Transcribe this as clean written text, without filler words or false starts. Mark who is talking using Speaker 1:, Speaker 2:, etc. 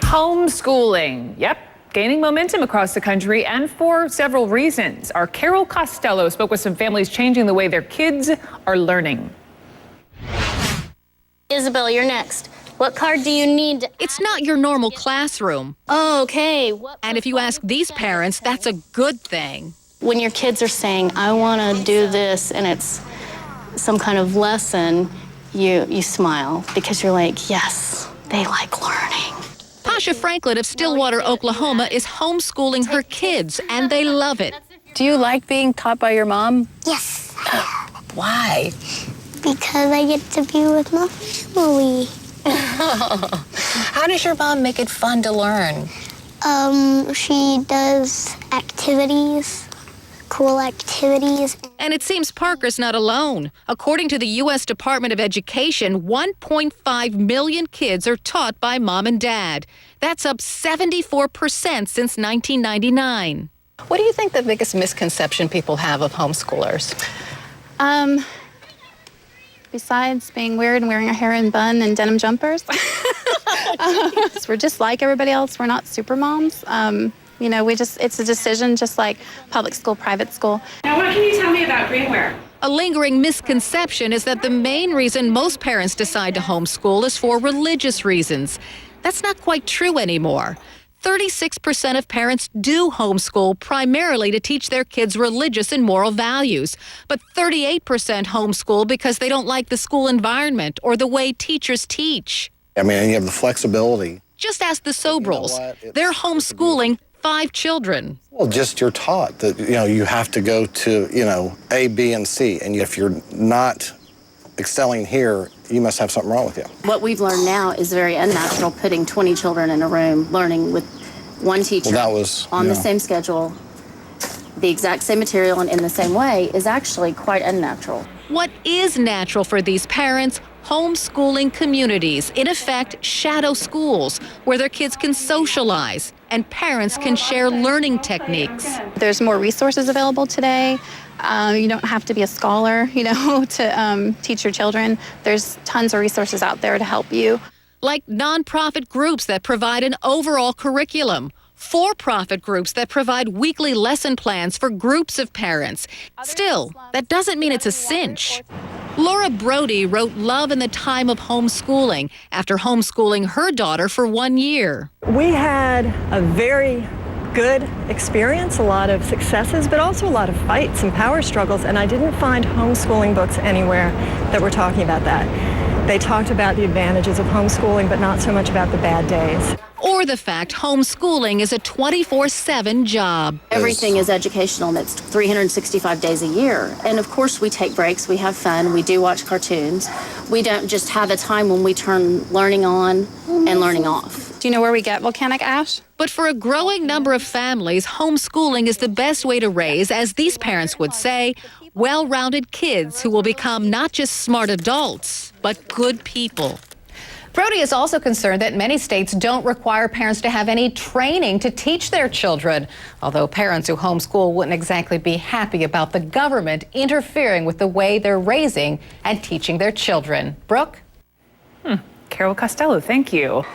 Speaker 1: Homeschooling. Yep. Gaining momentum across the country and for several reasons. Our Carol Costello spoke with some families changing the way their kids are learning.
Speaker 2: Isabel, you're next. What card do you need?
Speaker 3: It's not your normal classroom.
Speaker 2: Oh, okay.
Speaker 3: And if you ask these parents, that's a good thing.
Speaker 2: When your kids are saying, I want to do this, and it's some kind of lesson, you smile because you're like, yes, they like learning.
Speaker 3: Pasha Franklin of Stillwater, Oklahoma is homeschooling her kids, and they love it.
Speaker 4: Do you like being taught by your mom?
Speaker 5: Yes.
Speaker 4: Why?
Speaker 5: Because I get to be with my family.
Speaker 4: How does your mom make it fun to learn?
Speaker 5: She does activities, cool activities.
Speaker 3: And it seems Parker's not alone. According to the U.S. Department of Education, 1.5 million kids are taught by mom and dad. That's up 74% since 1999.
Speaker 4: What do you think the biggest misconception people have of homeschoolers?
Speaker 6: Besides being weird and wearing a hair in bun and denim jumpers. We're just like everybody else. We're not super moms. You know, it's a decision just like public school, private school.
Speaker 7: Now, what can you tell me about Greenware?
Speaker 3: A lingering misconception is that the main reason most parents decide to homeschool is for religious reasons. That's not quite true anymore. 36% of parents do homeschool primarily to teach their kids religious and moral values. But 38% homeschool because they don't like the school environment or the way teachers teach.
Speaker 8: I mean, you have the flexibility.
Speaker 3: Just ask the Sobrels. They're homeschooling 5 children.
Speaker 8: Well, just you're taught that, you have to go to, A, B, and C. And if you're not excelling here, you must have something wrong with you.
Speaker 2: What we've learned now is very unnatural, putting 20 children in a room, learning with one teacher on the same schedule, the exact same material and in the same way is actually quite unnatural.
Speaker 3: What is natural for these parents? Homeschooling communities, in effect, shadow schools, where their kids can socialize and parents can share learning techniques.
Speaker 6: There's more resources available today. You don't have to be a scholar, to teach your children. There's tons of resources out there to help you.
Speaker 3: Like nonprofit groups that provide an overall curriculum, for-profit groups that provide weekly lesson plans for groups of parents. Still, that doesn't mean it's a cinch. Laura Brody wrote Love in the Time of Homeschooling after homeschooling her daughter for 1 year.
Speaker 9: We had a very good experience, a lot of successes, but also a lot of fights and power struggles, and I didn't find homeschooling books anywhere that were talking about that. They talked about the advantages of homeschooling, but not so much about the bad days.
Speaker 3: Or the fact homeschooling is a 24/7 job.
Speaker 2: Everything is educational, and it's 365 days a year. And of course, we take breaks, we have fun, we do watch cartoons. We don't just have a time when we turn learning on and learning off.
Speaker 6: Do you know where we get volcanic ash?
Speaker 3: But for a growing number of families, homeschooling is the best way to raise, as these parents would say, well-rounded kids who will become not just smart adults, but good people.
Speaker 10: Brody is also concerned that many states don't require parents to have any training to teach their children, although parents who homeschool wouldn't exactly be happy about the government interfering with the way they're raising and teaching their children. Brooke?
Speaker 1: Carol Costello, thank you.